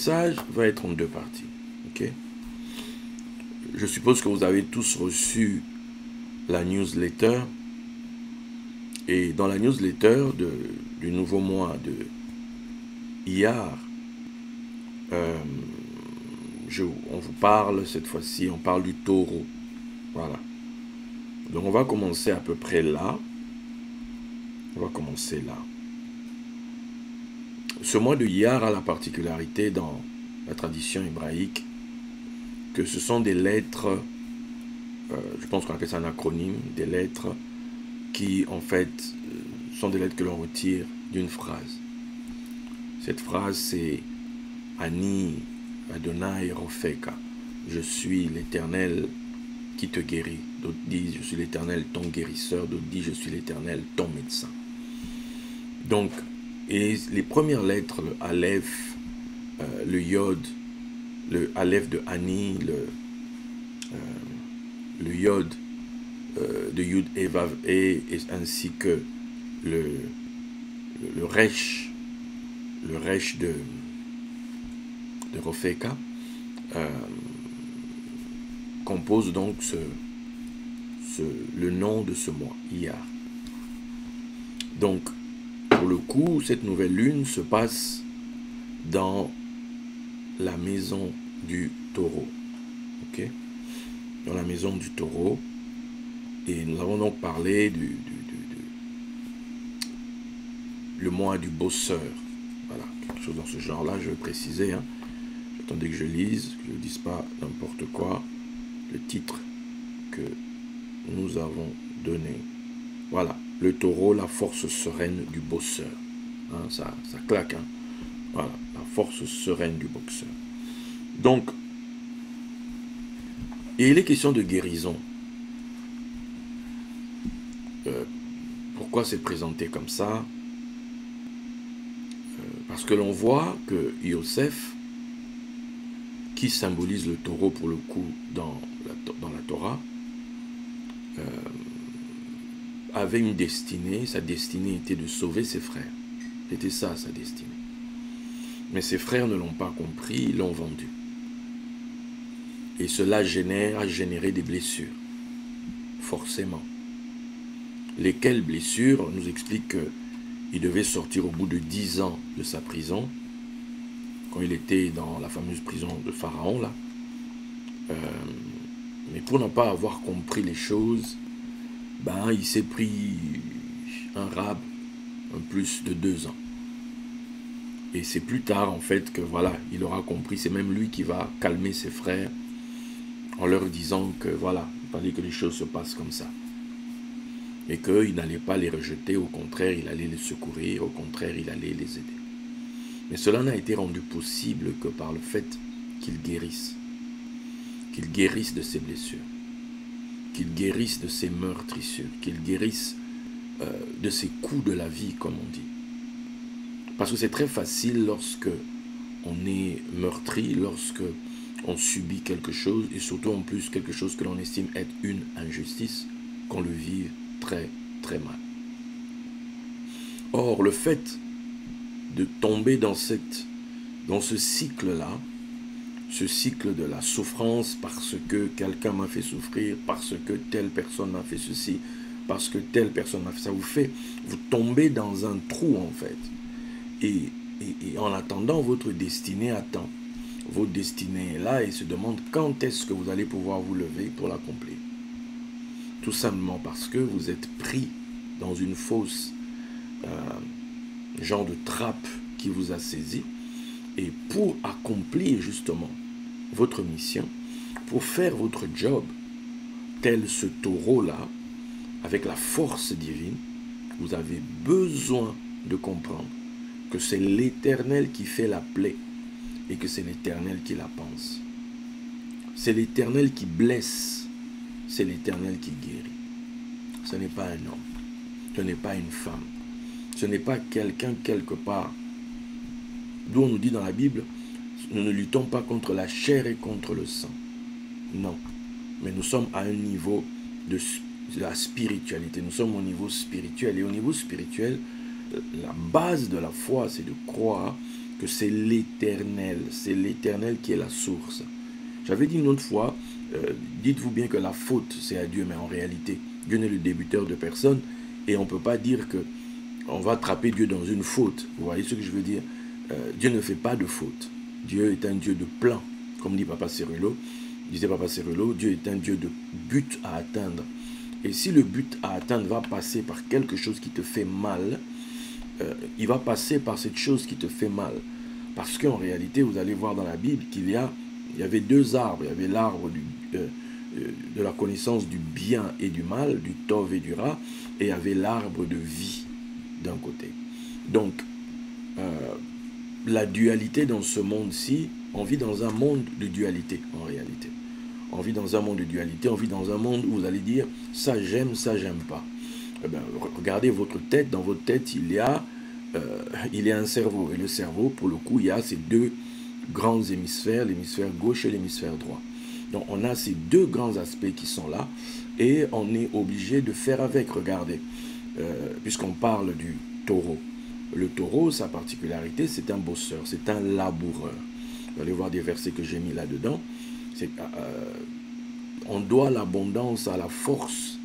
message va être en deux parties. Ok? Je suppose que vous avez tous reçu la newsletter. Et dans la newsletter du nouveau mois de Iyar, on vous parle cette fois-ci, on parle du taureau. Voilà. Donc on va commencer à peu près là. On va commencer là. Ce mois de Iyar a la particularité dans la tradition hébraïque que ce sont des lettres, je pense qu'on appelle ça un acronyme, des lettres qui en fait sont des lettres que l'on retire d'une phrase. Cette phrase c'est Ani Adonai Rofeka. Je suis l'Éternel qui te guérit. D'autres disent je suis l'Éternel ton guérisseur. D'autres disent je suis l'Éternel ton médecin. Donc, et les premières lettres, le Aleph, le Yod, le Aleph de Ani, le Yod de Yud et Vav et ainsi que le Resh de Rofeka compose donc le nom de ce mois, Iyar. Donc, pour le coup, cette nouvelle lune se passe dans la maison du taureau. Ok? Dans la maison du taureau. Et nous avons donc parlé le mois du bosseur. Voilà, quelque chose dans ce genre-là, je vais préciser. Hein. J'attendais que je lise, que je ne dise pas n'importe quoi. Le titre que nous avons donné. Voilà, le taureau, la force sereine du bosseur. Hein, ça claque. Hein. Voilà, la force sereine du boxeur. Donc, et il est question de guérison. Pourquoi c'est présenté comme ça? Parce que l'on voit que Yosef, qui symbolise le taureau pour le coup dans la Torah, avait une destinée. Sa destinée était de sauver ses frères. C'était ça sa destinée. Mais ses frères ne l'ont pas compris, ils l'ont vendu. Et cela a généré des blessures, forcément. Lesquelles blessures? On nous explique qu'il devait sortir au bout de 10 ans de sa prison, quand il était dans la fameuse prison de Pharaon, là. Mais pour ne pas avoir compris les choses, ben, il s'est pris un rab, un plus de 2 ans. Et c'est plus tard, en fait, que voilà, il aura compris. C'est même lui qui va calmer ses frères en leur disant que voilà, il fallait que les choses se passent comme ça. Et qu'il n'allait pas les rejeter, au contraire, il allait les secourir, au contraire, il allait les aider. Mais cela n'a été rendu possible que par le fait qu'il guérisse de ses blessures, qu'il guérisse de ses meurtrissures, qu'il guérisse de ses coups de la vie, comme on dit. Parce que c'est très facile lorsque on est meurtri, lorsque on subit quelque chose, et surtout en plus quelque chose que l'on estime être une injustice, qu'on le vive très très mal. Or, le fait de tomber dans ce cycle-là, ce cycle de la souffrance parce que quelqu'un m'a fait souffrir, parce que telle personne m'a fait ceci, parce que telle personne m'a fait ça, vous tombez dans un trou en fait. Et en attendant, votre destinée attend. Votre destinée est là et se demande quand est-ce que vous allez pouvoir vous lever pour l'accomplir. Tout simplement parce que vous êtes pris dans une fausse genre de trappe qui vous a saisi. Et pour accomplir justement votre mission, pour faire votre job, tel ce taureau-là, avec la force divine, vous avez besoin de comprendre que c'est l'Éternel qui fait la plaie et que c'est l'Éternel qui la pense. C'est l'Éternel qui blesse, c'est l'Éternel qui guérit. Ce n'est pas un homme, ce n'est pas une femme, ce n'est pas quelqu'un quelque part. D'où on nous dit dans la Bible, nous ne luttons pas contre la chair et contre le sang. Non, mais nous sommes à un niveau de la spiritualité, nous sommes au niveau spirituel. Et au niveau spirituel, la base de la foi, c'est de croire que que c'est l'Éternel qui est la source. J'avais dit une autre fois, dites-vous bien que la faute, c'est à Dieu, mais en réalité, Dieu n'est le débiteur de personne, et on ne peut pas dire que on va attraper Dieu dans une faute. Vous voyez ce que je veux dire? Dieu ne fait pas de faute. Dieu est un Dieu de plan, comme dit Papa Cerullo. Disait Papa Cerullo, Dieu est un Dieu de but à atteindre. Et si le but à atteindre va passer par quelque chose qui te fait mal, il va passer par cette chose qui te fait mal. Parce qu'en réalité, vous allez voir dans la Bible qu'il y avait deux arbres. Il y avait l'arbre de la connaissance du bien et du mal, du Tov et du Ra, et il y avait l'arbre de vie d'un côté. Donc, la dualité dans ce monde-ci, on vit dans un monde de dualité en réalité. On vit dans un monde de dualité, on vit dans un monde où vous allez dire ça j'aime pas. Eh bien, regardez votre tête, dans votre tête il y a un cerveau. Et le cerveau, pour le coup, il y a ces deux grands hémisphères, l'hémisphère gauche et l'hémisphère droit. Donc on a ces deux grands aspects qui sont là et on est obligé de faire avec. Regardez, puisqu'on parle du taureau. Le taureau, sa particularité, c'est un bosseur, c'est un laboureur. Vous allez voir des versets que j'ai mis là-dedans. On doit l'abondance à la force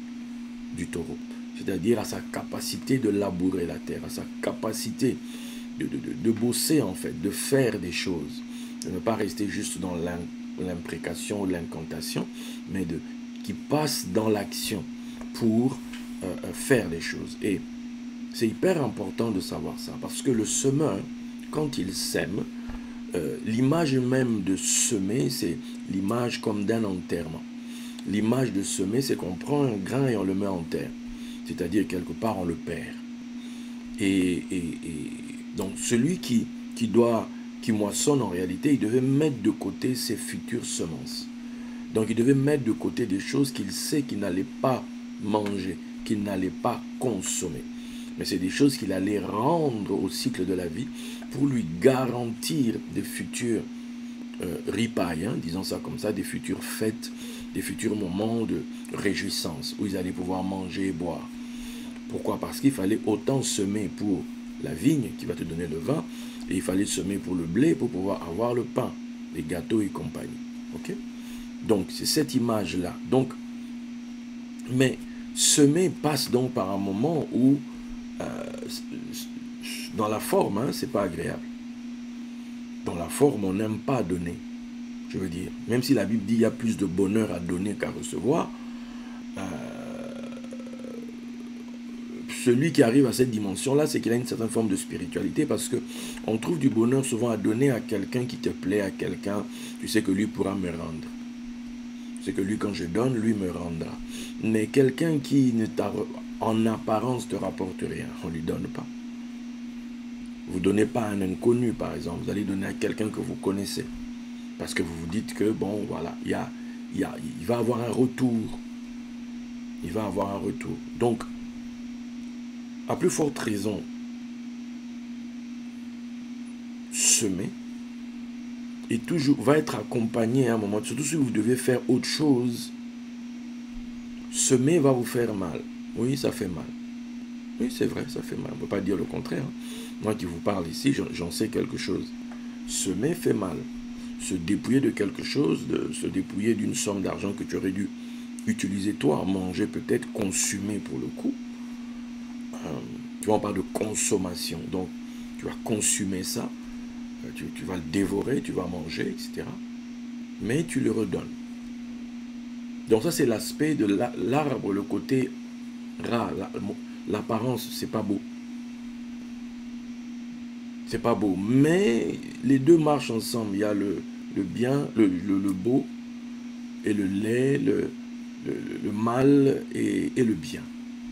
du taureau, c'est-à-dire à sa capacité de labourer la terre, à sa capacité de bosser en fait, de faire des choses, de ne pas rester juste dans l'imprécation ou l'incantation, mais qui passe dans l'action pour faire des choses. Et c'est hyper important de savoir ça, parce que le semeur, quand il sème, l'image même de semer, c'est l'image comme d'un enterrement. L'image de semer, c'est qu'on prend un grain et on le met en terre. C'est-à-dire, quelque part, on le perd. Et donc, celui qui moissonne, en réalité, il devait mettre de côté ses futures semences. Donc, il devait mettre de côté des choses qu'il sait qu'il n'allait pas manger, qu'il n'allait pas consommer. Mais c'est des choses qu'il allait rendre au cycle de la vie pour lui garantir des futurs ripailles, disons ça comme ça, des futures fêtes, des futurs moments de réjouissance où ils allaient pouvoir manger et boire. Pourquoi? Parce qu'il fallait autant semer pour la vigne qui va te donner le vin, et il fallait semer pour le blé pour pouvoir avoir le pain, les gâteaux et compagnie. Ok? Donc c'est cette image-là. Donc, mais semer passe donc par un moment où dans la forme, c'est pas agréable. Dans la forme, on n'aime pas donner. Je veux dire, même si la Bible dit qu'il y a plus de bonheur à donner qu'à recevoir, celui qui arrive à cette dimension-là, c'est qu'il a une certaine forme de spiritualité, parce qu'on trouve du bonheur souvent à donner à quelqu'un qui te plaît, à quelqu'un, tu sais que lui pourra me rendre. C'est que lui, quand je donne, lui me rendra. Mais quelqu'un qui en apparence ne te rapporte rien, on ne lui donne pas. Vous ne donnez pas à un inconnu, par exemple. Vous allez donner à quelqu'un que vous connaissez. Parce que vous vous dites que, bon, voilà, il va avoir un retour. Il va avoir un retour. Donc, à plus forte raison, semer et toujours va être accompagné à un moment, surtout si vous devez faire autre chose, semer va vous faire mal. Oui, ça fait mal. Oui, c'est vrai, ça fait mal. On ne peut pas dire le contraire. Moi qui vous parle ici, j'en sais quelque chose. Semer fait mal. Se dépouiller de quelque chose, se dépouiller d'une somme d'argent que tu aurais dû utiliser toi, manger peut-être, consommer pour le coup. Tu vois, on parle de consommation. Donc, tu vas consommer ça, tu vas le dévorer, tu vas manger, etc. Mais tu le redonnes. Donc ça, c'est l'aspect de l'arbre, le côté ras, l'apparence, c'est pas beau. C'est pas beau. Mais les deux marchent ensemble. Il y a le bien, le beau, et le laid, le mal et le bien.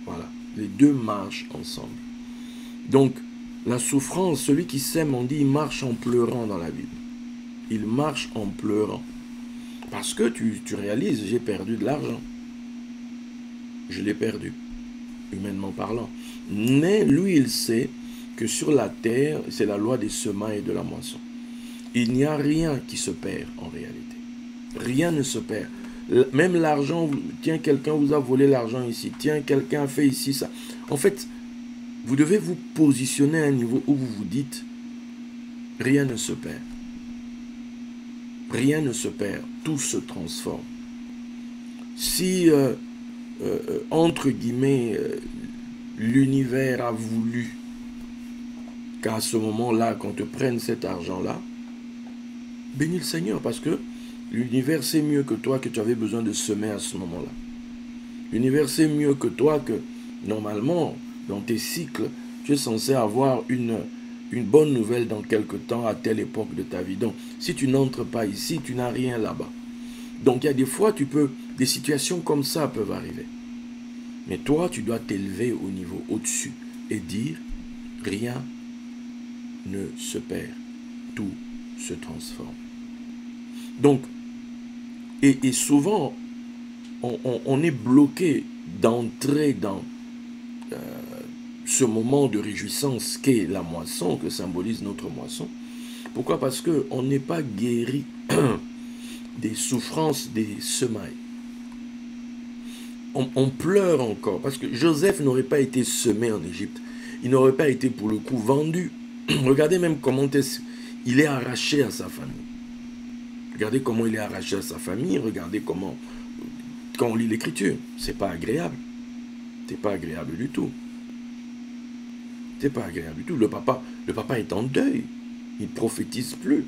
Voilà. Les deux marchent ensemble. Donc, la souffrance, celui qui sème, on dit, il marche en pleurant dans la Bible. Il marche en pleurant. Parce que tu réalises, j'ai perdu de l'argent. Je l'ai perdu, humainement parlant. Mais lui, il sait que sur la terre, c'est la loi des semailles et de la moisson. Il n'y a rien qui se perd en réalité. Rien ne se perd. Même l'argent, tiens, quelqu'un vous a volé l'argent ici. Tiens, quelqu'un a fait ici ça. En fait, vous devez vous positionner à un niveau où vous vous dites, rien ne se perd. Rien ne se perd, tout se transforme. Si, entre guillemets, l'univers a voulu qu'à ce moment-là, qu'on te prenne cet argent-là, bénis le Seigneur, parce que l'univers sait mieux que toi que tu avais besoin de semer à ce moment-là. L'univers sait mieux que toi que, normalement, dans tes cycles, tu es censé avoir une bonne nouvelle dans quelque temps, à telle époque de ta vie. Donc, si tu n'entres pas ici, tu n'as rien là-bas. Donc, il y a des fois, des situations comme ça peuvent arriver. Mais toi, tu dois t'élever au niveau au-dessus et dire, rien ne se perd, tout se transforme. Donc, et souvent, on est bloqué d'entrer dans ce moment de réjouissance qu'est la moisson, que symbolise notre moisson. Pourquoi? Parce qu'on n'est pas guéri des souffrances des semailles. On pleure encore, parce que Joseph n'aurait pas été semé en Égypte. Il n'aurait pas été pour le coup vendu. Regardez même comment il est arraché à sa famille. Regardez comment il est arraché à sa famille. Regardez comment, quand on lit l'écriture, c'est pas agréable. C'est pas agréable du tout. C'est pas agréable du tout. Le papa est en deuil. Il ne prophétise plus.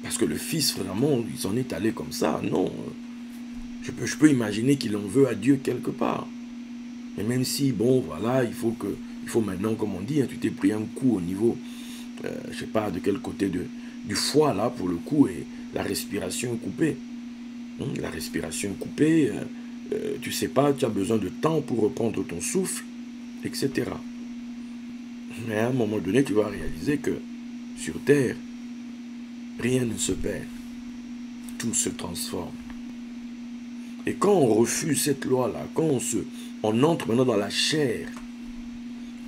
Parce que le fils, vraiment, il s'en est allé comme ça. Non. Je peux imaginer qu'il en veut à Dieu quelque part. Mais même si, bon, voilà, il faut maintenant, comme on dit, hein, tu t'es pris un coup au niveau, je ne sais pas de quel côté du foie, là, pour le coup, et la respiration est coupée. La respiration est coupée, tu ne sais pas, tu as besoin de temps pour reprendre ton souffle, etc. Mais à un moment donné, tu vas réaliser que sur Terre, rien ne se perd. Tout se transforme. Et quand on refuse cette loi-là, quand on entre maintenant dans la chair,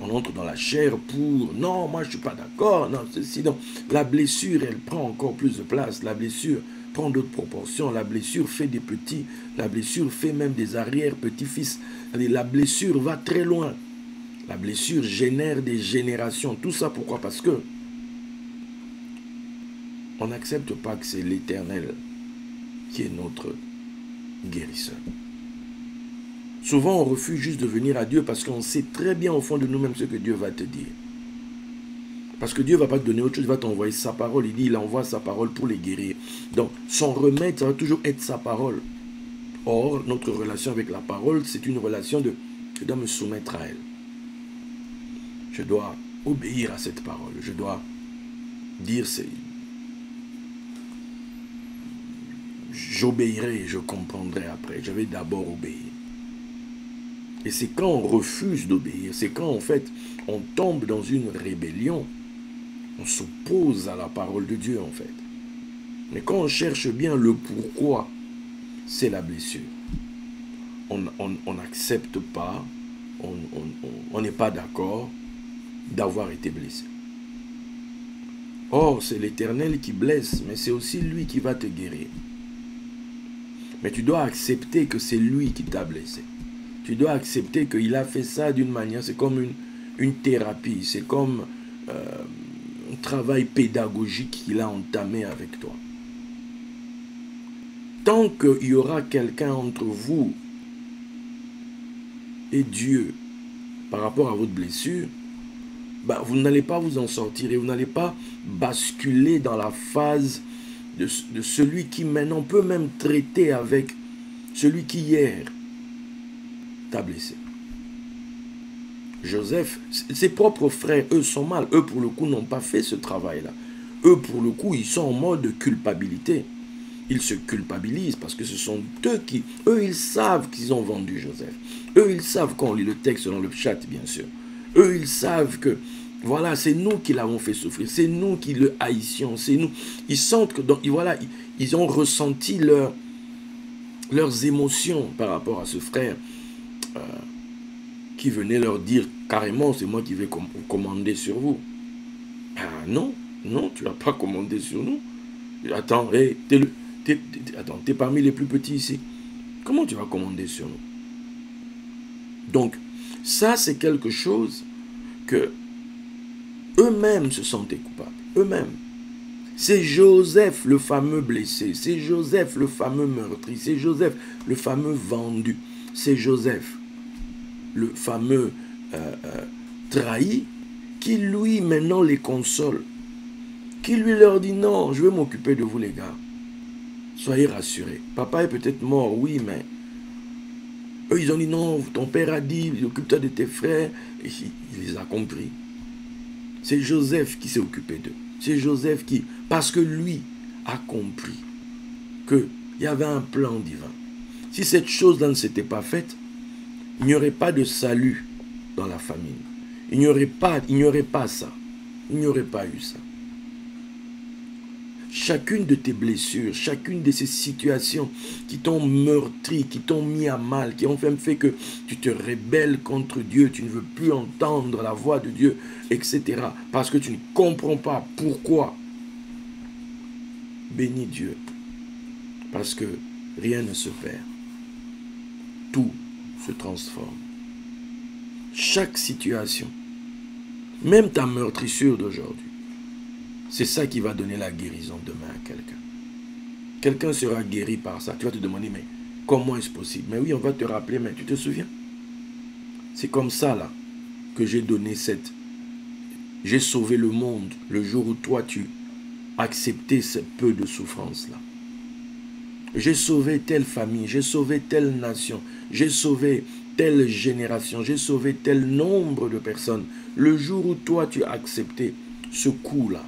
on entre dans la chair pour, non, moi je ne suis pas d'accord, non, ceci, non. La blessure, elle prend encore plus de place, la blessure prend d'autres proportions, la blessure fait des petits, la blessure fait même des arrière-petits-fils. La blessure va très loin. La blessure génère des générations. Tout ça pourquoi? Parce que on n'accepte pas que c'est l'Éternel qui est notre guérisseur. Souvent, on refuse juste de venir à Dieu parce qu'on sait très bien au fond de nous-mêmes ce que Dieu va te dire. Parce que Dieu ne va pas te donner autre chose, il va t'envoyer sa parole. Il dit, il envoie sa parole pour les guérir. Donc, son remède, ça va toujours être sa parole. Or, notre relation avec la parole, c'est une relation de, je dois me soumettre à elle. Je dois obéir à cette parole. Je dois dire, j'obéirai et je comprendrai après. Je vais d'abord obéir. Et c'est quand on refuse d'obéir, c'est quand en fait on tombe dans une rébellion, on s'oppose à la parole de Dieu en fait. Mais quand on cherche bien le pourquoi, c'est la blessure. On n'accepte pas, on n'est pas d'accord d'avoir été blessé. Or, c'est l'Éternel qui blesse, mais c'est aussi lui qui va te guérir. Mais tu dois accepter que c'est lui qui t'a blessé. Tu dois accepter qu'il a fait ça d'une manière, c'est comme une thérapie, c'est comme un travail pédagogique qu'il a entamé avec toi. Tant qu'il y aura quelqu'un entre vous et Dieu par rapport à votre blessure, bah, vous n'allez pas vous en sortir et vous n'allez pas basculer dans la phase de celui qui maintenant peut même traiter avec celui qui hier t'a blessé. Joseph, ses propres frères, eux sont mal. Eux, pour le coup, n'ont pas fait ce travail-là. Eux, pour le coup, ils sont en mode culpabilité. Ils se culpabilisent parce que ce sont eux qui... Eux, ils savent qu'ils ont vendu Joseph. Eux, ils savent, quand on lit le texte dans le chat, bien sûr. Eux, ils savent que, voilà, c'est nous qui l'avons fait souffrir. C'est nous qui le haïssions. C'est nous. Ils sentent que, donc, voilà, ils ont ressenti leurs émotions par rapport à ce frère qui venait leur dire carrément, c'est moi qui vais commander sur vous. Ah non, non, tu n'as pas commandé sur nous. Attends, hey, t'es parmi les plus petits ici. Comment tu vas commander sur nous? Donc, ça c'est quelque chose que eux-mêmes se sentaient coupables. eux-mêmes. C'est Joseph le fameux blessé, c'est Joseph le fameux meurtri, c'est Joseph le fameux vendu, c'est Joseph le fameux trahi qui lui maintenant les console, qui lui leur dit non, je vais m'occuper de vous les gars, soyez rassurés, papa est peut-être mort, oui, mais eux ils ont dit non, ton père a dit, occupe-toi de tes frères, et il les a compris. C'est Joseph qui s'est occupé d'eux. C'est Joseph qui, parce que lui a compris qu'il y avait un plan divin. Si cette chose-là ne s'était pas faite, il n'y aurait pas de salut dans la famille. Il n'y aurait pas ça. Il n'y aurait pas eu ça. Chacune de tes blessures, chacune de ces situations qui t'ont meurtri, qui t'ont mis à mal, qui ont fait que tu te rebelles contre Dieu, tu ne veux plus entendre la voix de Dieu, etc. Parce que tu ne comprends pas pourquoi. Bénis Dieu. Parce que rien ne se perd. Tout se transforme. Chaque situation, même ta meurtrissure d'aujourd'hui, c'est ça qui va donner la guérison demain à quelqu'un. Quelqu'un sera guéri par ça. Tu vas te demander, mais comment est-ce possible? Mais oui, on va te rappeler, mais tu te souviens? C'est comme ça, là, que j'ai donné cette... J'ai sauvé le monde le jour où toi, tu acceptais ce peu de souffrance-là. J'ai sauvé telle famille, j'ai sauvé telle nation, j'ai sauvé telle génération, j'ai sauvé tel nombre de personnes. Le jour où toi, tu as accepté ce coup-là,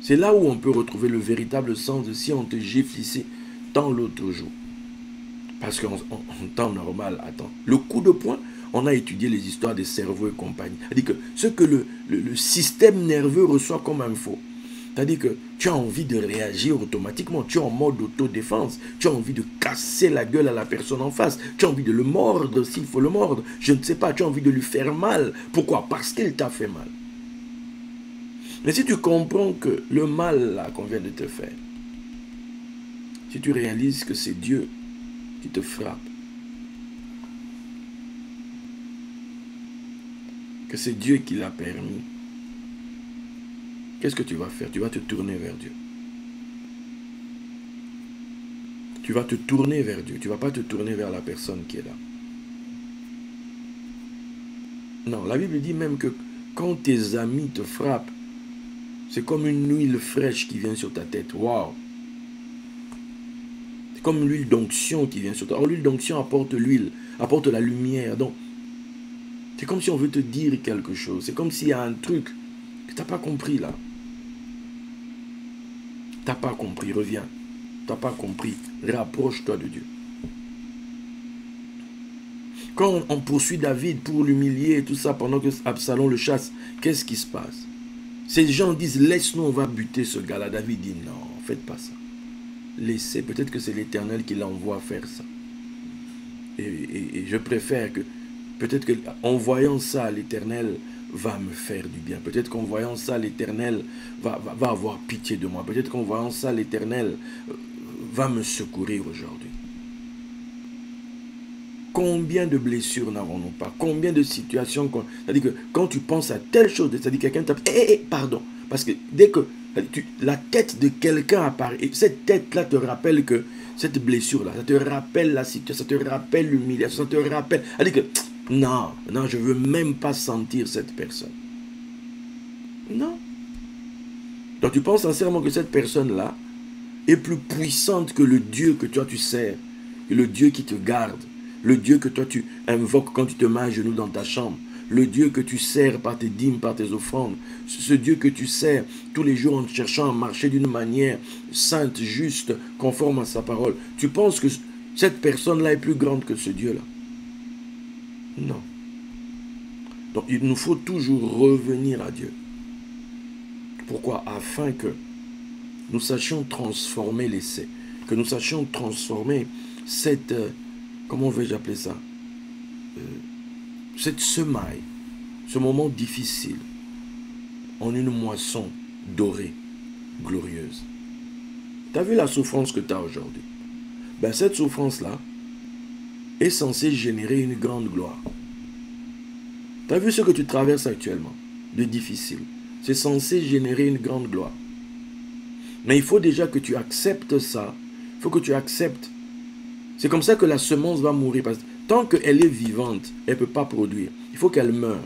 c'est là où on peut retrouver le véritable sens de si on te gifle ici, tant l'autre jour. Parce qu'en temps normal, attends, le coup de poing, on a étudié les histoires des cerveaux et compagnie. C'est-à-dire que ce que le système nerveux reçoit comme info, c'est-à-dire que tu as envie de réagir automatiquement, tu es en mode autodéfense, tu as envie de casser la gueule à la personne en face, tu as envie de le mordre s'il faut le mordre, je ne sais pas, tu as envie de lui faire mal. Pourquoi? Parce qu'il t'a fait mal. Mais si tu comprends que le mal là qu'on vient de te faire, si tu réalises que c'est Dieu qui te frappe, que c'est Dieu qui l'a permis, qu'est-ce que tu vas faire? Tu vas te tourner vers Dieu. Tu vas te tourner vers Dieu. Tu ne vas pas te tourner vers la personne qui est là. Non, la Bible dit même que quand tes amis te frappent, c'est comme une huile fraîche qui vient sur ta tête. Waouh! C'est comme l'huile d'onction qui vient sur toi. Or, l'huile d'onction apporte l'huile, apporte la lumière. Donc, c'est comme si on veut te dire quelque chose. C'est comme s'il y a un truc que tu n'as pas compris là. Tu n'as pas compris, reviens. Tu n'as pas compris, rapproche-toi de Dieu. Quand on poursuit David pour l'humilier et tout ça pendant que Absalom le chasse, qu'est-ce qui se passe? Ces gens disent, laisse-nous, on va buter ce gars-là. David dit, non, faites pas ça. Laissez, peut-être que c'est l'Éternel qui l'envoie faire ça. Et je préfère que, peut-être qu'en voyant ça, l'Éternel va me faire du bien. Peut-être qu'en voyant ça, l'Éternel va avoir pitié de moi. Peut-être qu'en voyant ça, l'Éternel va me secourir aujourd'hui. Combien de blessures n'avons-nous pas? Combien de situations... C'est-à-dire que quand tu penses à telle chose, c'est-à-dire que quelqu'un t'appelle, pardon. Parce que dès que la tête de quelqu'un apparaît, et cette tête-là te rappelle que cette blessure-là, ça te rappelle la situation, ça te rappelle l'humiliation, ça te rappelle... C'est-à-dire que, non, je ne veux même pas sentir cette personne. Non. Donc tu penses sincèrement que cette personne-là est plus puissante que le Dieu que toi tu sers, que le Dieu qui te garde, le Dieu que toi tu invoques quand tu te mets à genoux dans ta chambre, le Dieu que tu sers par tes dîmes, par tes offrandes, ce Dieu que tu sers tous les jours en cherchant à marcher d'une manière sainte, juste, conforme à sa parole. Tu penses que cette personne-là est plus grande que ce Dieu-là? Non. Donc il nous faut toujours revenir à Dieu. Pourquoi? Afin que nous sachions transformer l'essai, que nous sachions transformer cette... comment vais-je appeler ça? Cette semaille, ce moment difficile, en une moisson dorée, glorieuse. Tu as vu la souffrance que tu as aujourd'hui? Ben, cette souffrance-là est censée générer une grande gloire. Tu as vu ce que tu traverses actuellement, de difficile? C'est censé générer une grande gloire. Mais il faut déjà que tu acceptes ça. Il faut que tu acceptes. C'est comme ça que la semence va mourir. Parce que tant qu'elle est vivante, elle ne peut pas produire. Il faut qu'elle meure.